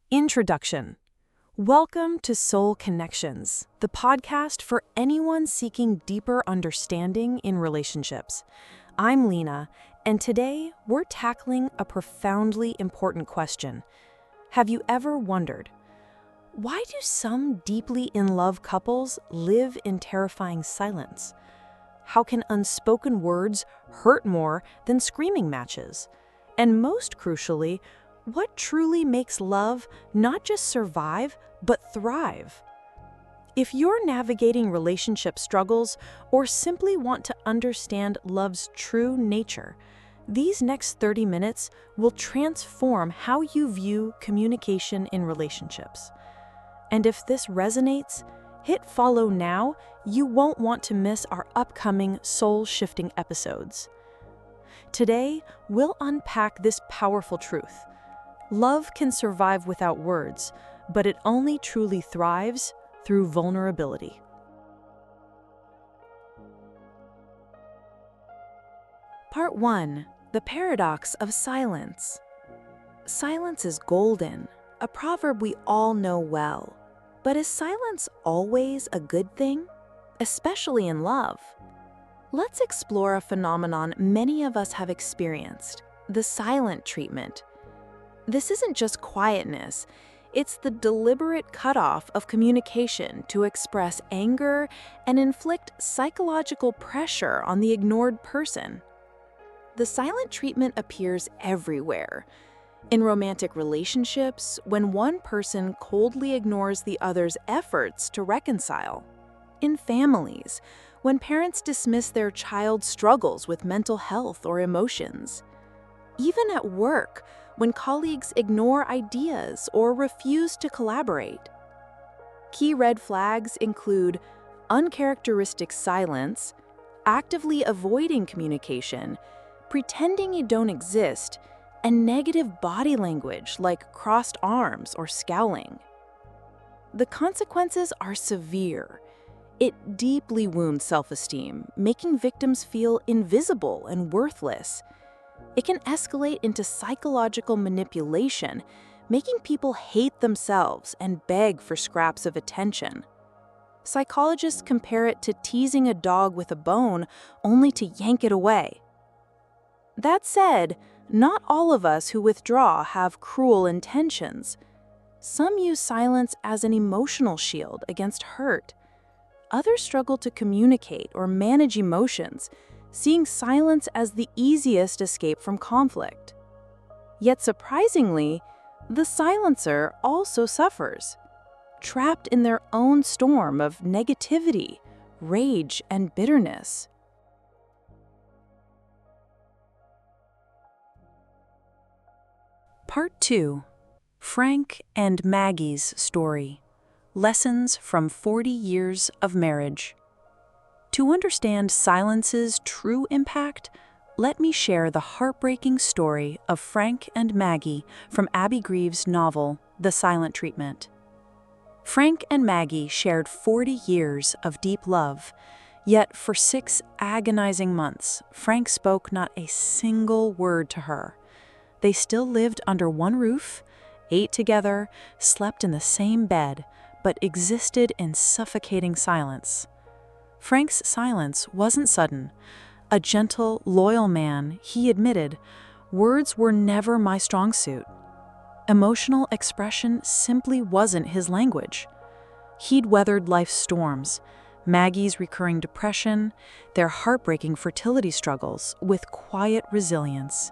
Introduction. Welcome to Soul Connections, the podcast for anyone seeking deeper understanding in relationships. I'm Lena, and today we're tackling a profoundly important question. Have you ever wondered, why do some deeply in love couples live in terrifying silence? How can unspoken words hurt more than screaming matches? And most crucially, what truly makes love not just survive, but thrive? If you're navigating relationship struggles or simply want to understand love's true nature, these next 30 minutes will transform how you view communication in relationships. And if this resonates, hit follow now. You won't want to miss our upcoming soul-shifting episodes. Today, we'll unpack this powerful truth. Love can survive without words, but it only truly thrives through vulnerability. Part 1. The Paradox of Silence. Silence is golden, a proverb we all know well. But is silence always a good thing, especially in love? Let's explore a phenomenon many of us have experienced, the silent treatment. This isn't just quietness, it's the deliberate cutoff of communication to express anger and inflict psychological pressure on the ignored person. The silent treatment appears everywhere. In romantic relationships, when one person coldly ignores the other's efforts to reconcile. In families, when parents dismiss their child's struggles with mental health or emotions. Even at work, when colleagues ignore ideas or refuse to collaborate. Key red flags include uncharacteristic silence, actively avoiding communication, pretending you don't exist, and negative body language like crossed arms or scowling. The consequences are severe. It deeply wounds self-esteem, making victims feel invisible and worthless. It can escalate into psychological manipulation, making people hate themselves and beg for scraps of attention. Psychologists compare it to teasing a dog with a bone only to yank it away. That said, not all of us who withdraw have cruel intentions. Some use silence as an emotional shield against hurt. Others struggle to communicate or manage emotions, seeing silence as the easiest escape from conflict. Yet surprisingly, the silencer also suffers, trapped in their own storm of negativity, rage, and bitterness. Part 2. Frank and Maggie's Story. Lessons from 40 Years of Marriage. To understand silence's true impact, let me share the heartbreaking story of Frank and Maggie from Abbie Greaves' novel, The Silent Treatment. Frank and Maggie shared 40 years of deep love, yet for 6 agonizing months, Frank spoke not a single word to her. They still lived under one roof, ate together, slept in the same bed, but existed in suffocating silence. Frank's silence wasn't sudden. A gentle, loyal man, he admitted, words were never my strong suit. Emotional expression simply wasn't his language. He'd weathered life's storms, Maggie's recurring depression, their heartbreaking fertility struggles, with quiet resilience.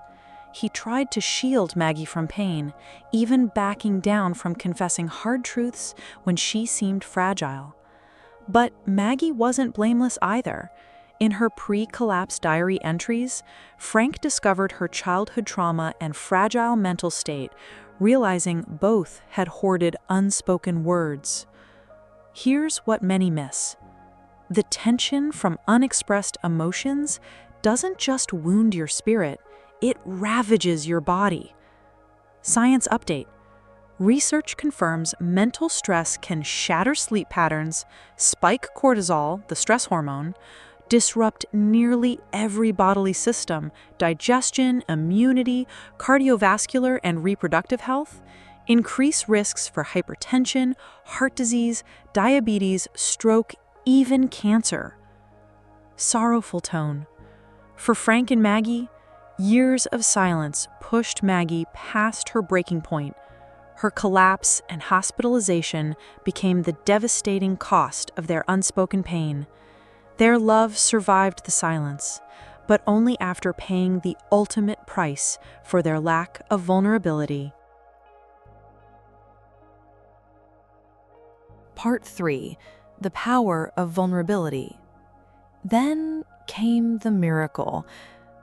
He tried to shield Maggie from pain, even backing down from confessing hard truths when she seemed fragile. But Maggie wasn't blameless either. In her pre-collapse diary entries, Frank discovered her childhood trauma and fragile mental state, realizing both had hoarded unspoken words. Here's what many miss. The tension from unexpressed emotions doesn't just wound your spirit, it ravages your body. Science update. Research confirms mental stress can shatter sleep patterns, spike cortisol, the stress hormone, disrupt nearly every bodily system, digestion, immunity, cardiovascular, and reproductive health, increase risks for hypertension, heart disease, diabetes, stroke, even cancer. Sorrowful tone. For Frank and Maggie, years of silence pushed Maggie past her breaking point. Her collapse and hospitalization became the devastating cost of their unspoken pain. Their love survived the silence, but only after paying the ultimate price for their lack of vulnerability. Part 3. The power of vulnerability. Then came the miracle.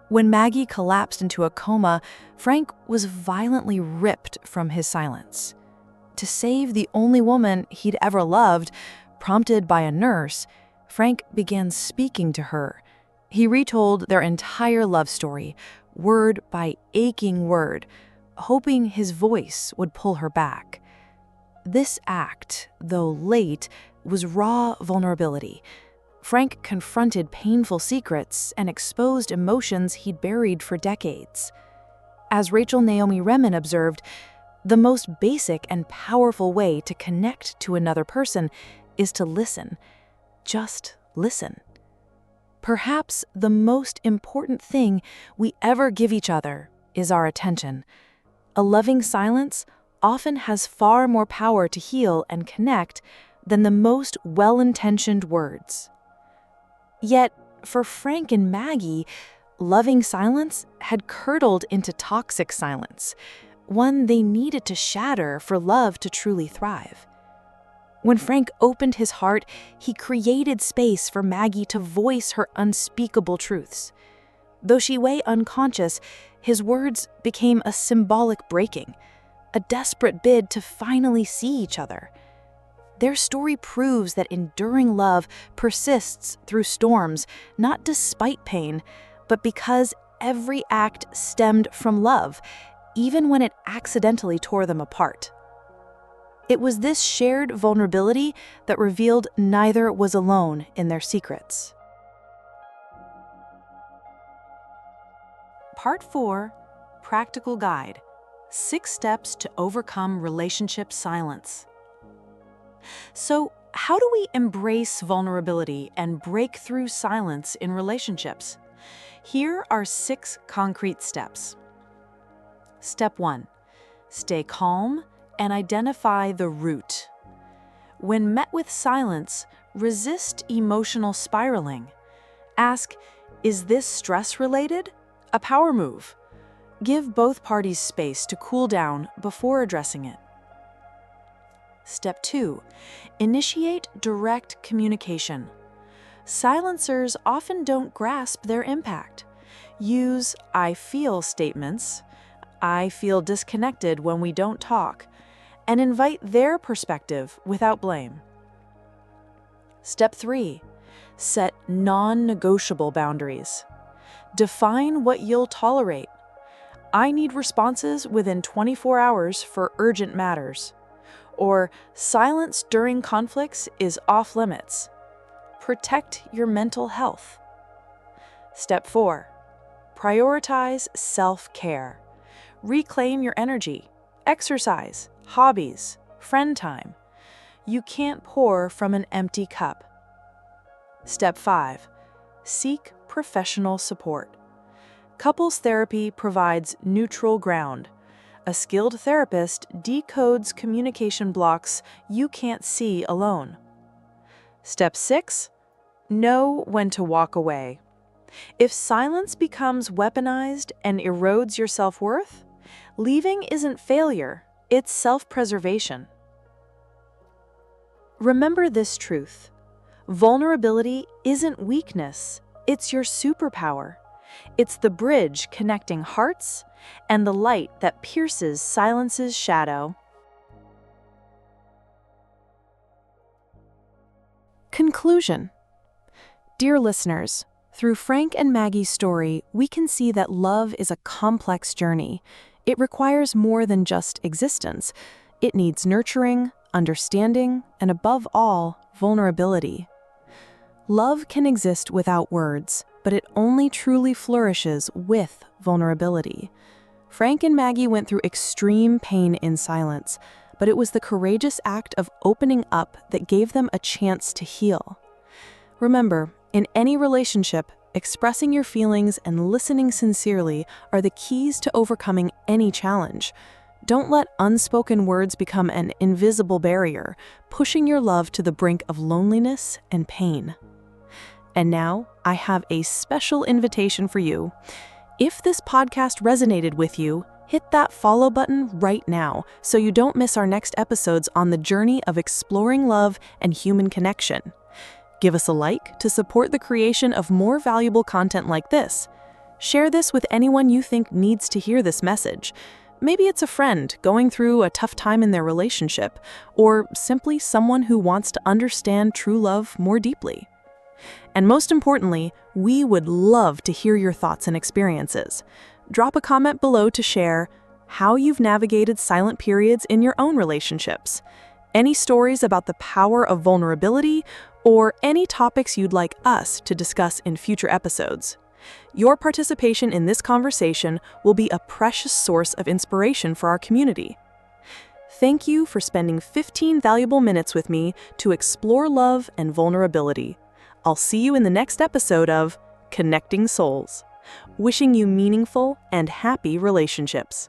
When Maggie collapsed into a coma, Frank was violently ripped from his silence. To save the only woman he'd ever loved, prompted by a nurse, Frank began speaking to her. He retold their entire love story, word by aching word, hoping his voice would pull her back. This act, though late, was raw vulnerability. Frank confronted painful secrets and exposed emotions he'd buried for decades. As Rachel Naomi Remen observed, the most basic and powerful way to connect to another person is to listen. Just listen. Perhaps the most important thing we ever give each other is our attention. A loving silence often has far more power to heal and connect than the most well-intentioned words. Yet, for Frank and Maggie, loving silence had curdled into toxic silence, one they needed to shatter for love to truly thrive. When Frank opened his heart, he created space for Maggie to voice her unspeakable truths. Though she lay unconscious, his words became a symbolic breaking, a desperate bid to finally see each other. Their story proves that enduring love persists through storms, not despite pain, but because every act stemmed from love, even when it accidentally tore them apart. It was this shared vulnerability that revealed neither was alone in their secrets. Part 4. Practical Guide. 6 Steps to Overcome Relationship Silence. So, how do we embrace vulnerability and break through silence in relationships? Here are 6 concrete steps. Step 1. Stay calm and identify the root. When met with silence, resist emotional spiraling. Ask, is this stress-related? A power move. Give both parties space to cool down before addressing it. Step 2. Initiate direct communication. Silencers often don't grasp their impact. Use I feel statements, I feel disconnected when we don't talk, and invite their perspective without blame. Step 3. Set non-negotiable boundaries. Define what you'll tolerate. I need responses within 24 hours for urgent matters. Or silence during conflicts is off limits. Protect your mental health. Step 4. Prioritize self-care. Reclaim your energy. Exercise, hobbies, friend time. You can't pour from an empty cup. Step 5. Seek professional support. Couples therapy provides neutral ground. A skilled therapist decodes communication blocks you can't see alone. Step 6. Know when to walk away. If silence becomes weaponized and erodes your self-worth, leaving isn't failure, it's self-preservation. Remember this truth. Vulnerability isn't weakness, it's your superpower. It's the bridge connecting hearts and the light that pierces silence's shadow. Conclusion. Dear listeners, through Frank and Maggie's story, we can see that love is a complex journey. It requires more than just existence. It needs nurturing, understanding, and above all, vulnerability. Love can exist without words, but it only truly flourishes with vulnerability. Frank and Maggie went through extreme pain in silence, but it was the courageous act of opening up that gave them a chance to heal. Remember, in any relationship, expressing your feelings and listening sincerely are the keys to overcoming any challenge. Don't let unspoken words become an invisible barrier, pushing your love to the brink of loneliness and pain. And now, I have a special invitation for you. If this podcast resonated with you, hit that follow button right now so you don't miss our next episodes on the journey of exploring love and human connection. Give us a like to support the creation of more valuable content like this. Share this with anyone you think needs to hear this message. Maybe it's a friend going through a tough time in their relationship, or simply someone who wants to understand true love more deeply. And most importantly, we would love to hear your thoughts and experiences. Drop a comment below to share how you've navigated silent periods in your own relationships, any stories about the power of vulnerability, or any topics you'd like us to discuss in future episodes. Your participation in this conversation will be a precious source of inspiration for our community. Thank you for spending 15 valuable minutes with me to explore love and vulnerability. I'll see you in the next episode of Connecting Souls. Wishing you meaningful and happy relationships.